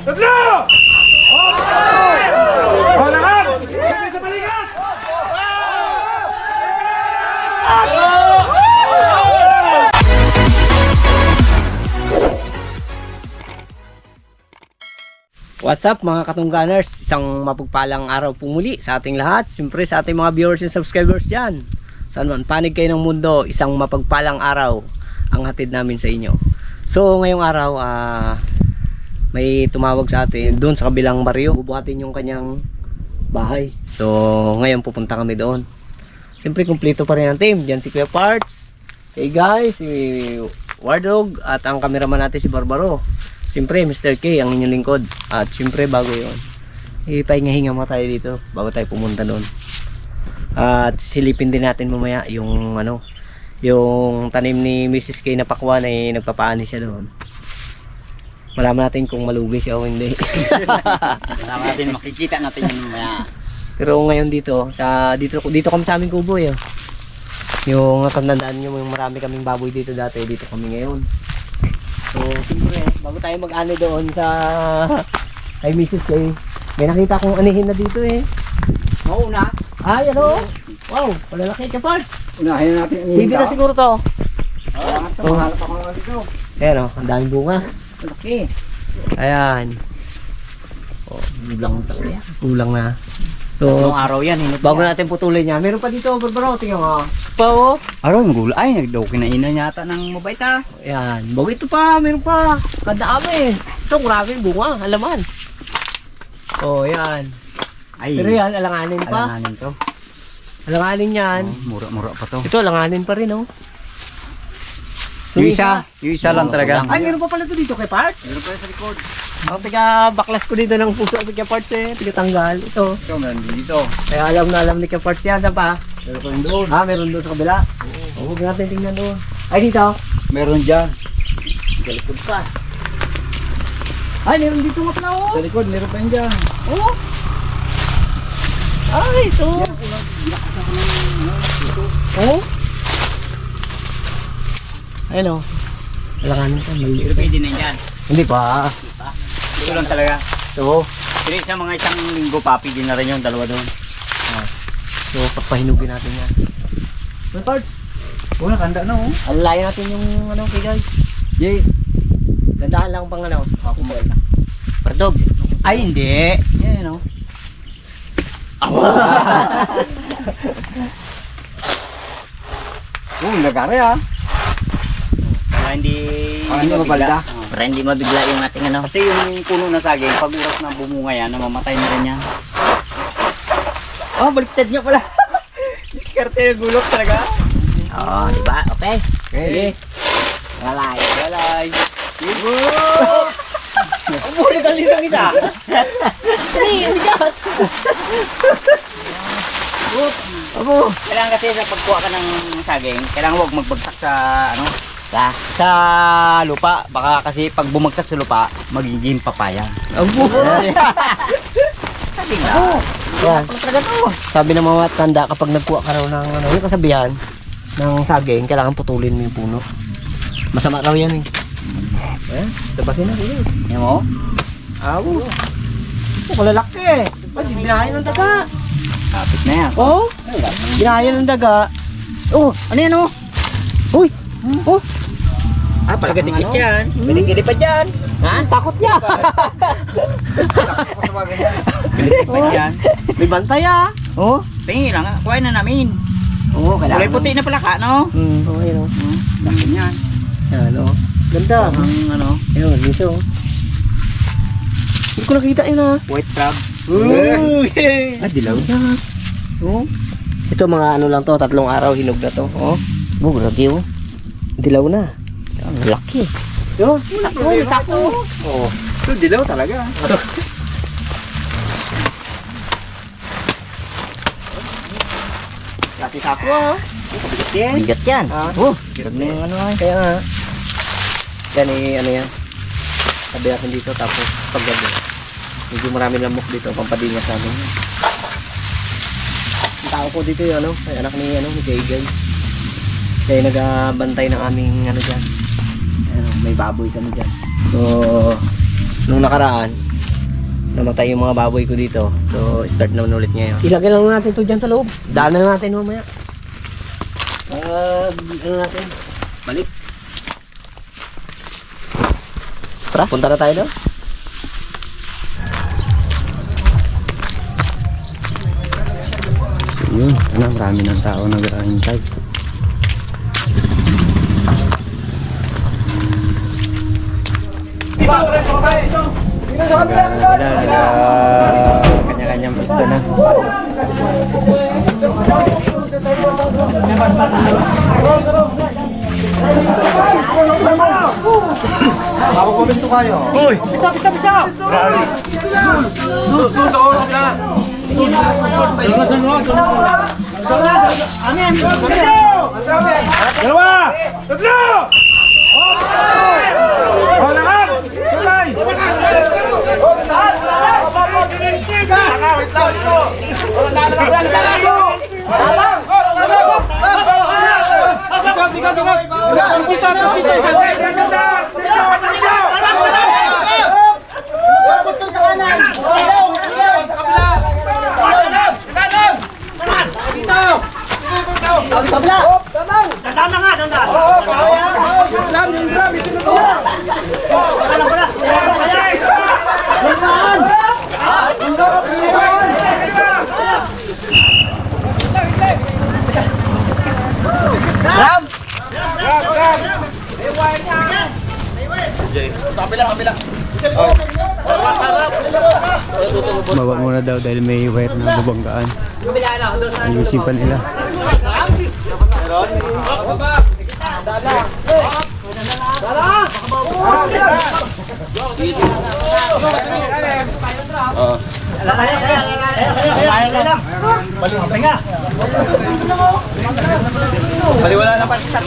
Tatlo! Okay! O, lahat! Sige sa balikat! What's up mga katungganers? Isang mapagpalang araw po muli sa ating lahat. Siyempre sa ating mga viewers and subscribers dyan. Saan man panig kayo ng mundo, isang mapagpalang araw ang hatid namin sa inyo. So ngayong araw, may tumawag sa atin doon sa kabilang baryo. Bubuhatin yung kanyang bahay. So ngayon pupunta kami doon. Siyempre kumpleto pa rin ang team. Diyan si Kuya Parts, hey guys, si Wardog at ang cameraman natin si Barbaro. Siyempre Mr. K ang inyong lingkod. At siyempre bago yun, ipahinga-hinga mo tayo dito bago tayo pumunta doon. At silipin din natin mamaya yung yung tanim ni Mrs. K na pakwan ay nagpapaani siya doon. Malaman natin kung malugi siya o hindi. Malaman natin, makikita natin yun mamaya. Pero ngayon dito kami sa aming kubo eh. Yung natandaan nyo, yung marami kaming baboy dito dati, dito kami ngayon. So, siyempre, bago tayo mag-ano doon sa kay Mrs. K, may nakita kong anihin na dito eh. Mauna. Ay, ano? Wow, palalaki ka parts. Unahin na natin ang Hindi na siguro to. Mahalap ako naman dito. Ayan o, ang daming bunga. Malaki. Ayan. Oh, Kulang talaga yan. kulang na. Anong So, araw yan? Hinot bago yan. natin putulin niya, meron pa dito, Barbaro, tingnan mo. Pa oh. Araw, yung gulay. Ay, nagdokinain yata ng mabait ha. Ayan, bago ito pa, meron pa. Kadami. Ito, maraming bunga, halaman. Oh, ayan. Ay, Pero yan, alanganin pa. alanganin to. Alanganin yan. Oh, mura-mura pa to. Ito, alanganin pa rin, oh. Yung isa lang talaga. Ay, meron pa pala ito dito kay Parts. Meron pa sa likod. Ang tiga baklas ko dito ng puso kay Parts eh. Tiga tanggal. Ito. Ito, meron din dito. Kaya alam na alam ni kay Parts yan. Saan pa? Meron pa rin doon. Meron doon sa kabila. Oo. Huwag natin tingnan doon. Ay, dito. Meron dyan. Galikod pa. Ay, meron dito nga pala, oh. Sa likod, meron pa rin dyan. Oh. Ay, ito. Oh. Ayun, oh. Alanganin pa. Maliit. Pero pwede na yan. Hindi pa. Ito lang talaga. Ito. Pero sa mga isang linggo, papi din na rin yung dalawa doon. So, papahinugin natin yan. May Parts. Una, kanda na oh. Alalayan natin yung kay guys. Yay. Dandahan lang pang ako mo lang. Pardog. Ay, hindi. Yan oh. Nagari ah. Para hindi mabalda. Para hindi mabigla yung ating ano. Kasi yung puno na saging, pag oras na bumunga yan, namamatay na rin yan. Oh, baliktad niya pala. Diskarte yung gulok talaga. Oh, diba? Okay. Okay. Walay. Walay. Buli ka lisang isa. Abo. Kailangan kasi sa pagkuha ka ng saging, kailangan huwag magbagsak sa ano, sa lupa. Baka kasi pag bumagsak sa lupa, magiging papaya. Abo. Sabi nga. Yan. Talaga to. Sabi ng mga tanda kapag nagkuha ka raw ng yung kasabihan ng saging, kailangan putulin mo yung puno. Masama raw yan eh. Eh, tabasin na dito. Yan mo? Awo. Ito kalalaki. Ba't binahayan ng daga? Kapit na yan. Oh, binahayan ng daga. Oh, ano yan oh? Uy! Oh! Ah, palagadikit Ano? yan. Galing-galing pa dyan. Ha? Takot niya. Galing pa dyan. May bantay ah. Oh, tingin lang. Kuhain na namin. Oo, Kulay puti na pala ka, no? Oo, yun o. Laki niyan. Yan o. Ganda. Ang ano, Ayun, dito o. Hindi ko nakita yun ah. white crab. Ah, dilaw na. Oo. Ito mga ano lang to, 3 araw hinog na to. Oh. Grabe o. Dilaw na. Ang laki. Yo, sako. Oo. Ito, dilaw talaga. Laki sako ah. Bigat yan. Oh, bigat na yung ano ah. Kaya nga. Yan eh, ano yan. Sabi natin dito tapos paggabi. Medyo marami lamok dito, pampadinya sa amin. Ang tao ko dito yung ano, ay anak ni Gaygay. Siya yung nagbantay ng aming ano dyan. Ano, may baboy kami dyan. So, nung nakaraan, namatay yung mga baboy ko dito. So start naman ulit ngayon. Ilagay lang natin to dyan sa loob. Daanan natin mamaya. Ano natin? Balik. Tara, punta na tayo doon. Yun, marami ng tao nag-aantay. Kanya-kanyang pista na. Ako komento kayo. Uy! Pisa! Dalawa! Tatlo! Lahat! Tulay! Baba muna daw dahil may wire na babanggaan. Ayusin pa nila. Baliwala na pa sa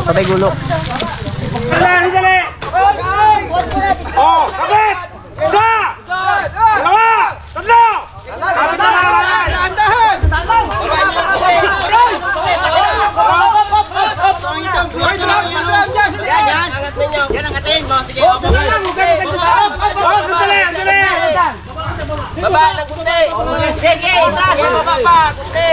Patay gulok. Dali! Oh, kapit! Isa! Dalawa! Tatlo! Kapit na lang! Baba ng kunti. Sige, baba pa, kunti.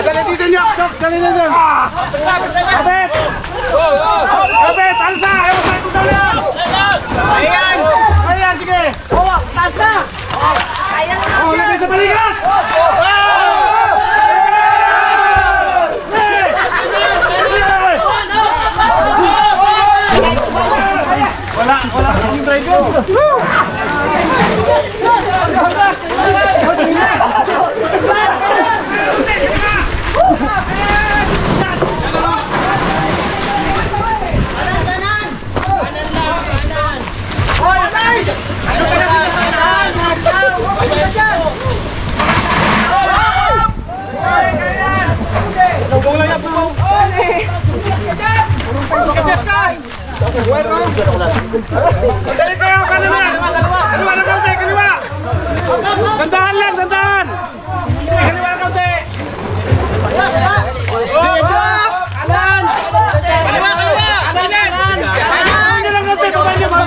Dali dito niya, Dok! Dali na dyan! Kapit! Kapit! Alsa! Ewan tayo kung dali yan! Ayan! Ayan, sige! Taas na! Oh, lagay sa balikat! Wala kasing driver! Dali kayo, kanina! Kaliwa na kaunti, kaliwa! Dandahan lang, dandahan! Kaliwa na kaunti! Kanan! Kaliwa, kaliwa! Kanan! Kanan lang kaunti, baba niyo ba?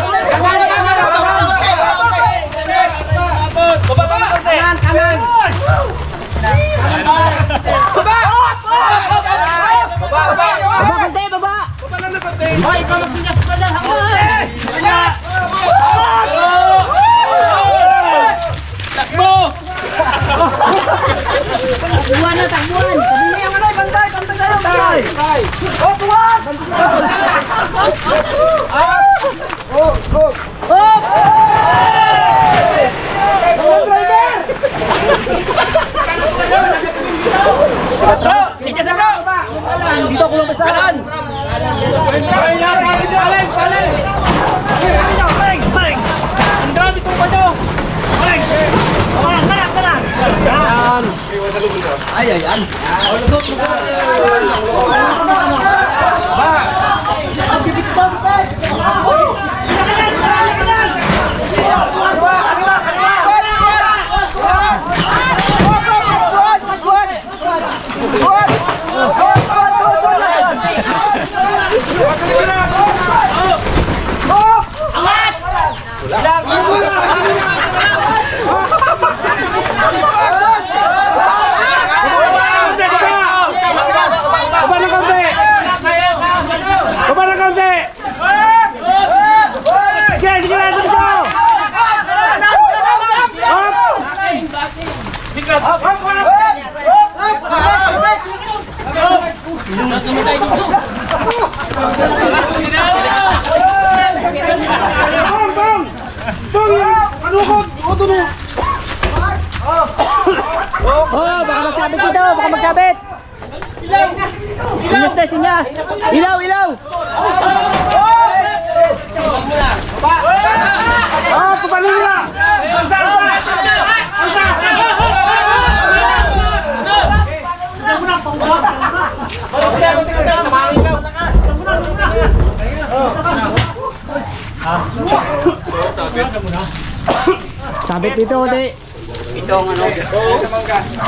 Baba ka kaunti! Kanan! Baba! Baba! Baba! Baba lang na kaunti! Hoy, ikaw magsigas pa lang! Takbuhan na, takbuhan! Sabi niya yung bantay! Bantay tayo! Bantay! Oh, tuwag! Sige sa bro! Dito ako lumbasan! Ay, ayan! Bang! Anukot! Oto na! Oh, baka magsabit dito, baka magsabit. Sinyas na, sinyas. Ilaw, ilaw. Ah, kapalong na! Alsa! Sabit dito, Ode. Ito ang ano.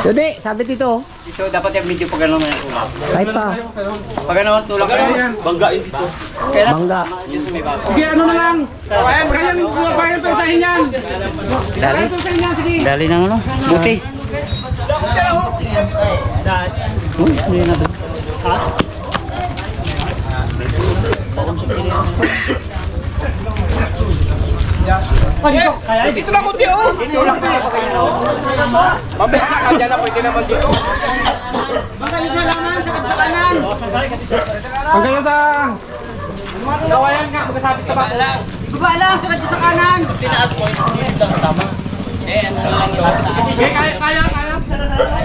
Ode, sabit dito. Ito dapat yung medyo pag ano may tulak. Kahit pa. Pag ano tulak ka. Banggain dito. Bangga. Yun sa may bago. Sige, ano na lang? Kayang persahin yan! Dali. Persahin yan, sige! Dali ng ano. Buti. Hindi na to. Dito lang kundi oh! Dito lang to! Mabesa ka dyan na pwede naman dito. Magaling sa laman, sakit sa kanan. Pagkayo sa... Gawayan nga, magkasabit sa bako. Guba lang, sakit sa kanan.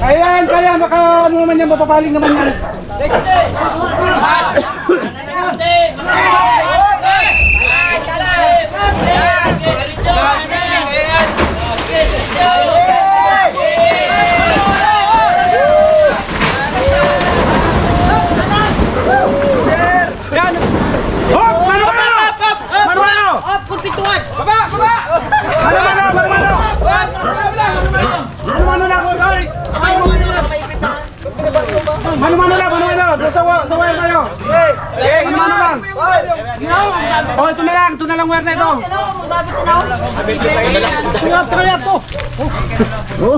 Kaya, baka ano naman yan, mapapaling naman yan. Hop! Mano! Up, kumpituan. Mano na ako, oy! Mano lang! Sa wire tayo! Mano lang! Oh, ito na lang wire na ito! Kaya to! Oh. Oh.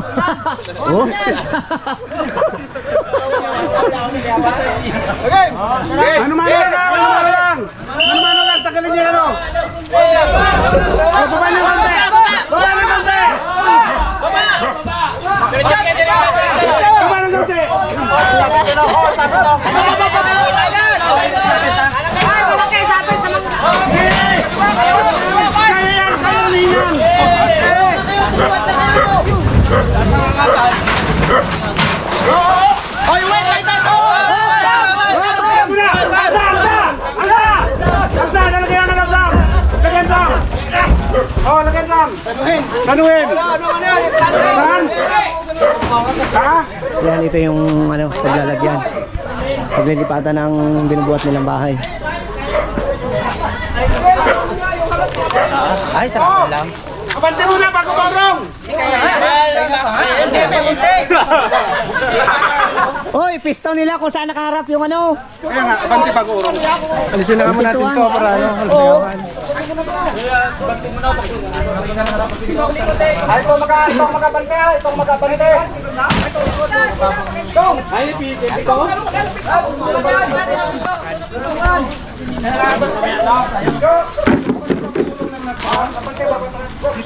Mano lang! Tagalin niya ano! Baba ng konti! Baba ng konti! Oh, lagyan lang. Kanuhin. Saan? Ha? Yan, ito yung ano, paglalagyan. Paglilipatan ng binubuhat nilang bahay. Ay, sarap lang. Abante muna bago barong. Hoy, piston nila kung saan nakaharap yung ano. Kaya nga, abante bago urong. Alisin na naman natin ito para ano. Itong magabante. Ay, piti ito.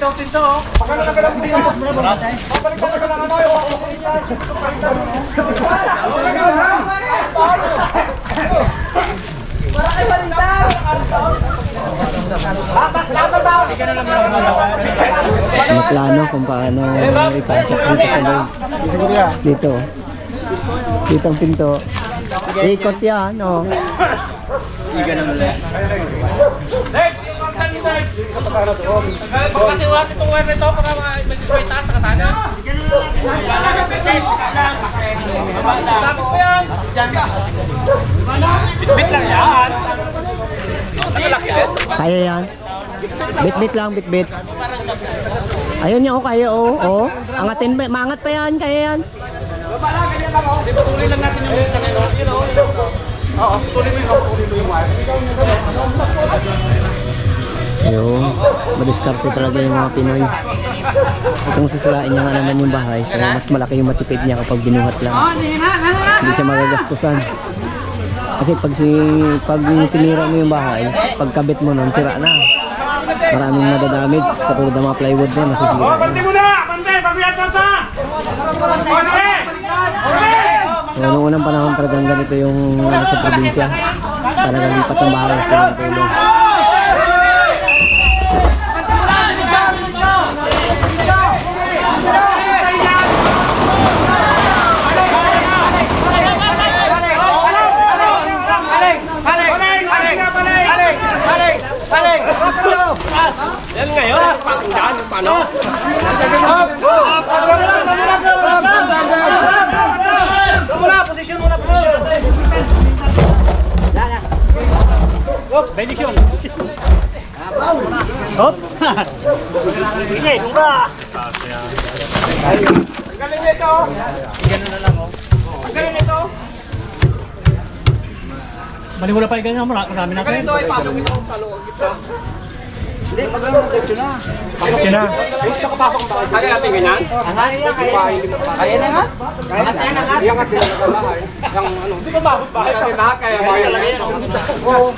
Tinto. Pagkano lang lang dito. Babalik ka lang ano. May plano kung paano ipasok dito sa loob. Dito. Dito ang pinto. Ikot yan, oh. Kasi wala itong wire nito para may taas na katana. Sabi ko yan. Bit lang yan. Kaya yan. Bit-bit lang, bit-bit. Ayun niya, oh, kaya, oh. Oh. Angatin, maangat pa yan, kaya yan. Tuloy lang natin yung wire na yun. Oo, tuloy mo yung wire. Yung madiskarte talaga yung mga Pinoy. Kung sisirain niya nga naman yung bahay, so mas malaki yung matipid niya kapag binuhat lang. Hindi siya magagastusan. Kasi pag sinira mo yung bahay, pagkabit mo nun, sira na. Maraming madadamage, katulad ng mga plywood na masisira. Oh, bante mo na! Bante! Pagbihat na sa! So, noong unang panahon talagang ganito yung sa probinsya. Talagang lipat ng bahay. Tulong-tulong. Yan ngayon, pakinggan, paano? Posisyon muna, posisyon. Hop! Sige, tumba! Galing nito! Ganun na lang, oh. Galing nito! Bali mo na pa yung ganyan, marami na kayo. Ganito ay pasok ito sa loob. Pasok yun na. Kaya natin ganyan? Kaya na nga? Iangat din ang bahay. Yung ano, hindi ba bakit bahay kami lahat kaya talaga yan. Oo.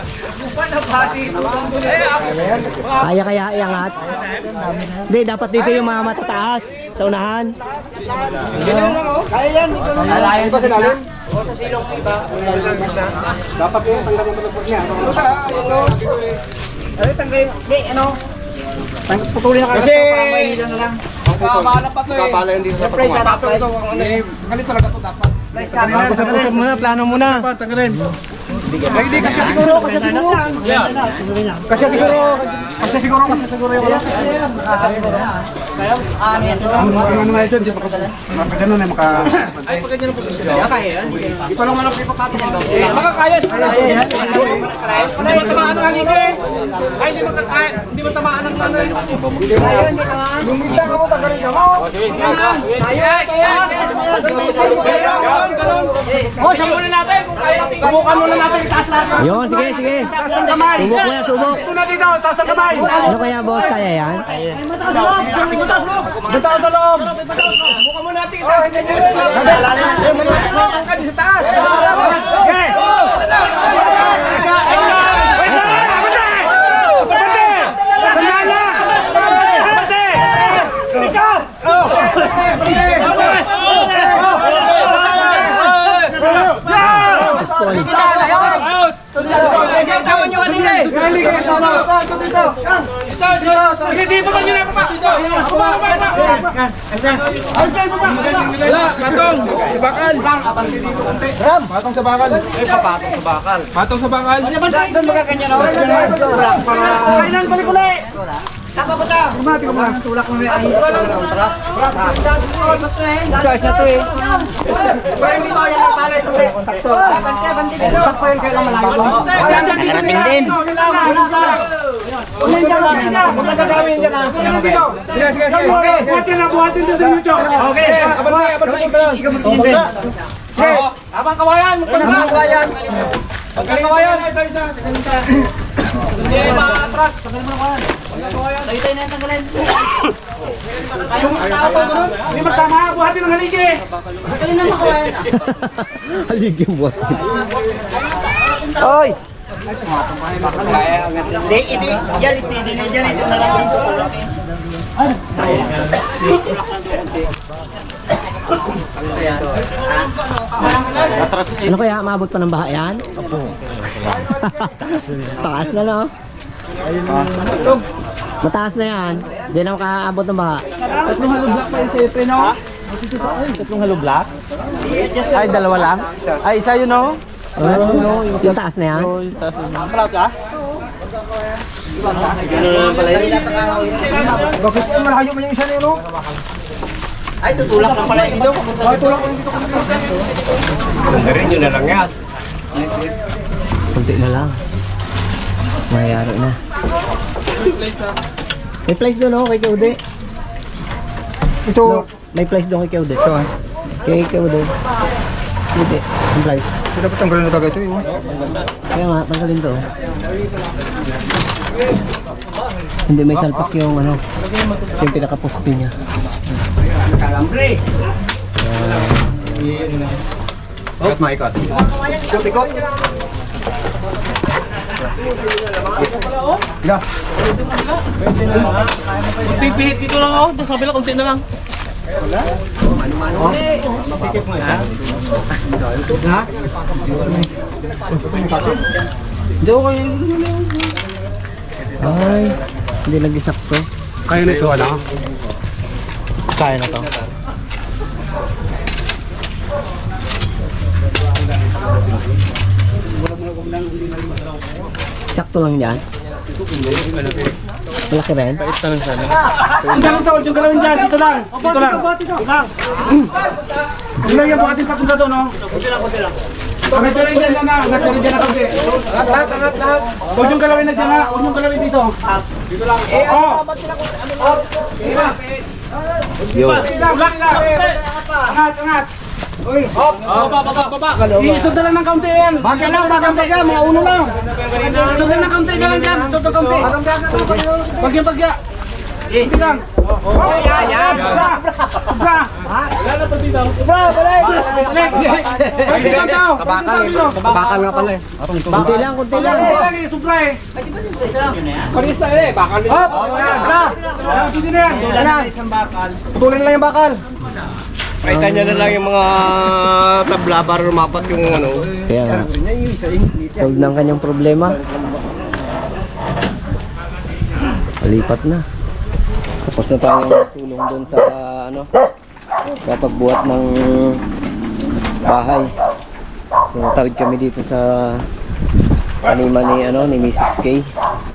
Kaya iangat. Hindi, dapat dito yung mga matataas sa unahan. Kaya yan, dito lang. Kaya ba sinalim? O sa silong iba. Dapat yun, tanggalin mo lang niya. Ay, tanggalin. Hindi, ano? Putulin na kagad Kasi... ito para mahihila na lang. Kapaala pa to eh. Kapaala yun dito sa Price patungan. na price. Ganito talaga to dapat. Price ka na. Muna, plano muna. Hindi kasi siguro, kasi siguro. Kasi siguro yung ano. Ano na ito, hindi pa ganun na maka... Ay, pag ganyan ang posisyon. Kaya yan. Hindi pa lang manok ipapatong yan. Makakaya siguro. Hindi mo tamaan ng haligi. Ay, hindi mo tamaan ng ano. Lumita ka mo, tagalin ka mo. Oh, sabunin natin. Subukan muna natin itaas lahat. Yun, sige, sige. Subok mo yan, subok. Ito na dito, taas ang kamay. Ano kaya boss, kaya yan? Dito sa loob. Subukan muna natin itaas. Sa taas. Okay. Patong sa bakal. Patong sa bakal. Doon magaganyan ako. Para... Kailan balik ulit? Saka ba ta? Tulak mo may ahit. Charge na to eh. Pero hindi tayo yung palay kasi. Sakto. Sakto yun kailang malayo. Nakarating din. Magkagawin dyan ah. Sige, sige, sige. Buhatin na, buhatin dito sa YouTube. Okay. Abang na, abang na. Sige. Abang kawayan. Abang kawayan. Abang kawayan. Hindi, maatras. Taytay na yung tanggalin. Yung tao to doon. Hindi magtama, buhatin ng haligi. Tanggalin na makawayan. Haligi buhat. Oy! Hindi, ito yan, steady na dyan. Ito na lang yung tutulakin. Ano kaya, maabot pa ng baha yan? Opo. Taas na, no? Mataas na yan. Hindi na makaabot ng baha. Tatlong hollow block pa yung siyempre, no? Tatlong hollow block? Ay, dalawa lang? Ay, isa yun, no? Yung taas na yan? Malawat ka? Bakit malayo mo yung isa niyo, no? Ay, tutulak na pala dito. Ay, tulak ko yung dito kami isa. Rin yun na lang yan. Kunti na lang. Mayayari na. May place doon, no? Kay Kaude. Ito. May place doon kay Kaude. So, kay Kaude. Hindi. Yung place. Dapat tanggalin na tagay ito, yun. Kaya nga, tanggalin to. Hindi may salpak yung ano, yung pinaka-poste niya. Kalambre. Ikot, maikot. Ikot, ikot. Yeah. Pipihit dito lang ako. Doon sabi lang, konti na lang. Ha? Hindi ko kayo. Ay, hindi nag-isakto. Kayo nito, ano? Kaya na to. Sakto lang yan. Malaki rin. Ang galong tawad, yung galawin dyan, dito lang. Dito lang. Dito lang yan, bukatin papunta doon, no? Kunti lang. Angat ka rin dyan, Lana. Angat ka rin dyan na kaunti. Angat. Huwag yung galawin na dyan, ha? Huwag yung galawin dito. Dito lang. Oo. Yun. Angat. Baba. Iisod na lang ng kaunti yan. Bagal lang, mga uno lang. Isod lang ng kaunti, galang dyan. Ito kaunti. Bagya. Hindi lang. Yan. Bra. Wala na to dito. Bra, balik. Kabakal nga pala eh. Kunti lang. Sobra eh. Parista eh, bakal. Hop! Bra! Pwede na yan. Putulin lang yung bakal. Kahit niya na lang yung mga tabla para lumapat yung ano. Kaya nga. Solve ng kanyang problema. Lipat na. Tapos na tayong tulong doon sa ano, sa pagbuhat ng bahay. So tawid kami dito sa taniman ni Mrs. K.